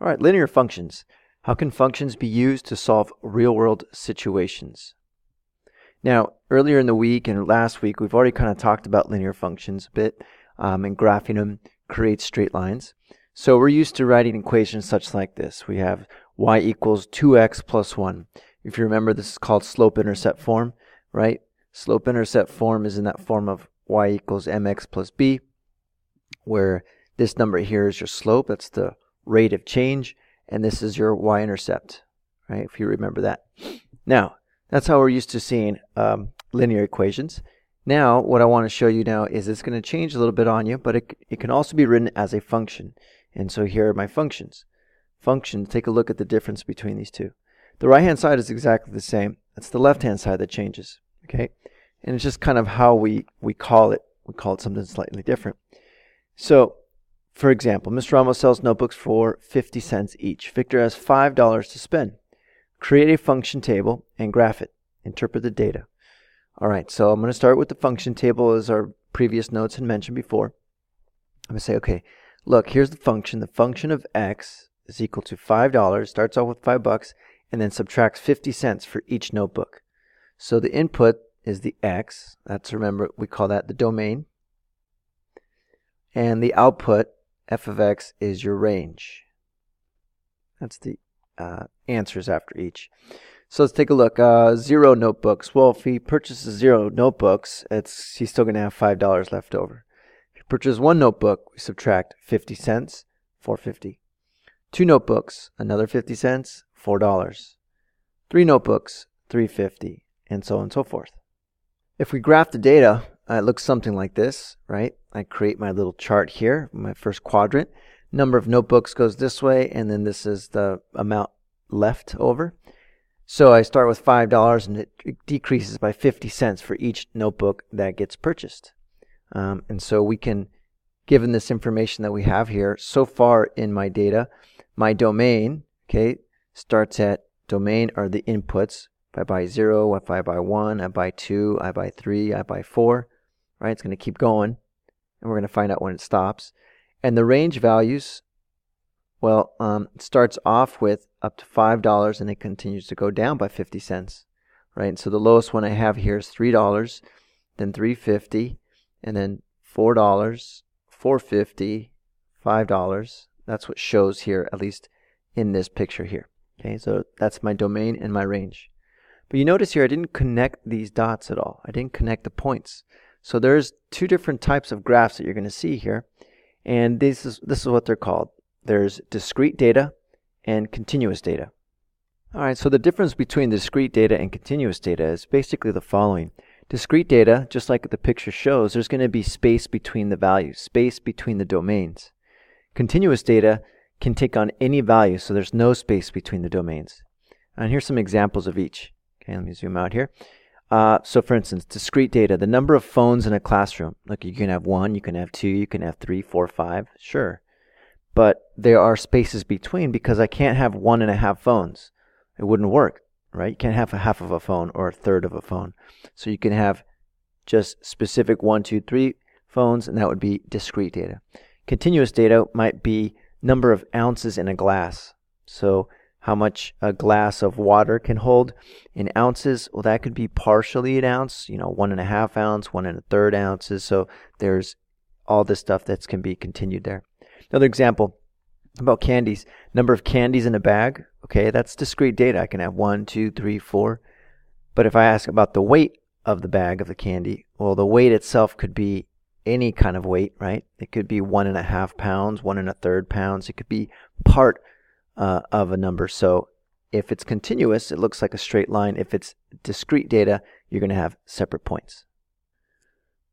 All right, linear functions. How can functions be used to solve real-world situations? Now, earlier in the week and last week, we've already kind of talked about linear functions a bit, and graphing them creates straight lines. So we're used to writing equations such like this. We have y equals 2x plus 1. If you remember, this is called slope-intercept form, right? Slope-intercept form is in that form of y equals mx plus b, where this number here is your slope. That's the rate of change, and this is your y-intercept, right? If you remember that. Now, that's how we're used to seeing linear equations. Now, what I want to show you now is it's going to change a little bit on you, but it can also be written as a function. And so here are my functions. Functions, take a look at the difference between these two. The right-hand side is exactly the same. It's the left-hand side that changes, okay? And it's just kind of how we call it. We call it something slightly different. So, for example, Mr. Ramos sells notebooks for 50 cents each. Victor has $5 to spend. Create a function table and graph it. Interpret the data. All right, so I'm going to start with the function table as our previous notes had mentioned before. I'm going to say, okay, look, here's the function. The function of x is equal to $5, starts off with $5, and then subtracts 50 cents for each notebook. So the input is the x. That's, remember, we call that the domain. And the output, f of x, is your range. That's the answers after each. So let's take a look. 0 notebooks. Well, if he purchases 0 notebooks, he's still going to have $5 left over. If he purchases 1 notebook, we subtract 50 cents, $4.50. 2 notebooks, another 50 cents, $4. 3 notebooks, $3.50, and so on and so forth. If we graph the data, it looks something like this, right? I create my little chart here, my first quadrant. Number of notebooks goes this way, and then this is the amount left over. So I start with $5, and it decreases by 50 cents for each notebook that gets purchased. And so we can, given this information that we have here, so far in my data, my domain, okay, starts at domain are the inputs. If I buy 0, if I buy 1, I buy 2, I buy 3, I buy 4, right? It's going to keep going, and we're going to find out when it stops. And the range values, well, it starts off with up to $5, and it continues to go down by 50 cents, right? So the lowest one I have here is $3, then $3.50, and then $4, $4.50, $5. That's what shows here, at least in this picture here. Okay, so that's my domain and my range. But you notice here I didn't connect these dots at all. I didn't connect the points. So there's 2 different types of graphs that you're going to see here. And this is what they're called. There's discrete data and continuous data. All right, so the difference between discrete data and continuous data is basically the following. Discrete data, just like the picture shows, there's going to be space between the values, space between the domains. Continuous data can take on any value, so there's no space between the domains. And here's some examples of each. Okay, let me zoom out here. So for instance, discrete data, the number of phones in a classroom. Look, you can have 1, you can have 2, you can have 3, 4, 5, sure. But there are spaces between because I can't have 1.5 phones. It wouldn't work, right? You can't have a half of a phone or a third of a phone. So you can have just specific 1, 2, 3 phones, and that would be discrete data. Continuous data might be number of ounces in a glass. So how much a glass of water can hold in ounces, well, that could be partially an ounce, 1.5 ounce, 1 1/3 ounces. So there's all this stuff that can be continued there. Another example about candies, number of candies in a bag. Okay, that's discrete data. I can have 1, 2, 3, 4. But if I ask about the weight of the bag of the candy, well, the weight itself could be any kind of weight, right? It could be 1.5 pounds, 1 1/3 pounds. It could be part of a number. So if it's continuous, it looks like a straight line. If it's discrete data, you're going to have separate points.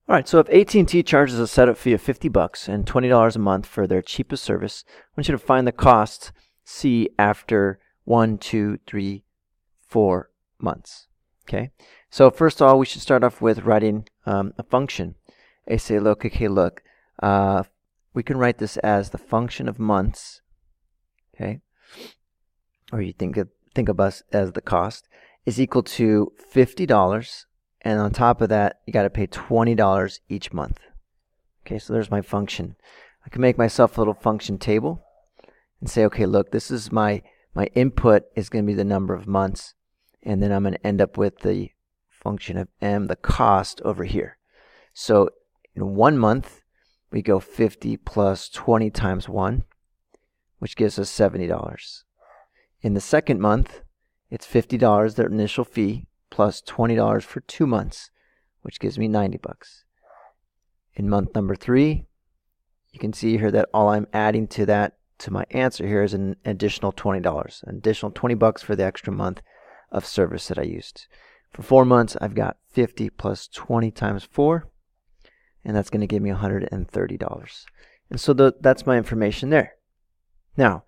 All right, so if AT&T charges a setup fee of $50 and $20 a month for their cheapest service, I want you to find the cost C after 1, 2, 3, 4 months. Okay, so first of all, we should start off with writing a function. I say, look, we can write this as the function of months. Okay, or you think of us as the cost is equal to $50, and on top of that, you got to pay $20 each month. Okay, so there's my function. I can make myself a little function table, and say, okay, look, this is my input is going to be the number of months, and then I'm going to end up with the function of m, the cost over here. So in 1 month, we go 50 plus 20 times 1, which gives us $70. In the second month, it's $50, their initial fee, plus $20 for 2 months, which gives me $90. In month number 3, you can see here that all I'm adding to my answer here is an additional $20, an additional $20 for the extra month of service that I used. For 4 months, I've got 50 plus 20 times 4, and that's going to give me $130. And so that's my information there. Now,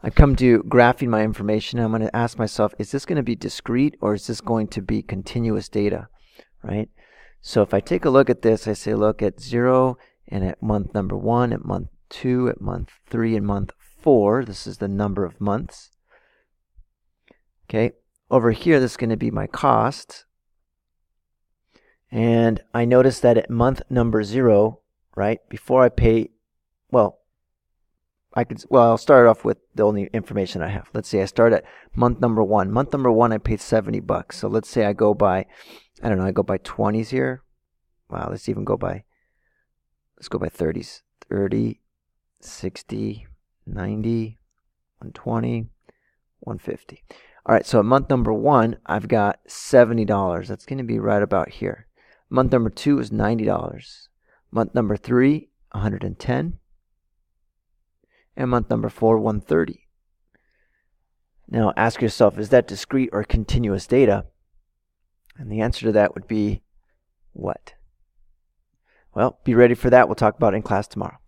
I come to graphing my information, and I'm going to ask myself, is this going to be discrete or is this going to be continuous data, right? So if I take a look at this, I say look at 0 and at month number 1, at month 2, at month 3, and month 4. This is the number of months. Okay, over here, this is going to be my cost. And I notice that at month number 0, right, before I pay, I'll start off with the only information I have. Let's say I start at month number 1. Month number 1, I paid $70. So let's say I go by, I don't know, I go by 20s here. Wow, let's go by 30s. 30, 60, 90, 120, 150. All right, so at month number 1, I've got $70. That's going to be right about here. Month number 2 is $90. Month number 3, $110. And month number 4, $130. Now ask yourself, is that discrete or continuous data? And the answer to that would be what? Well, be ready for that. We'll talk about it in class tomorrow.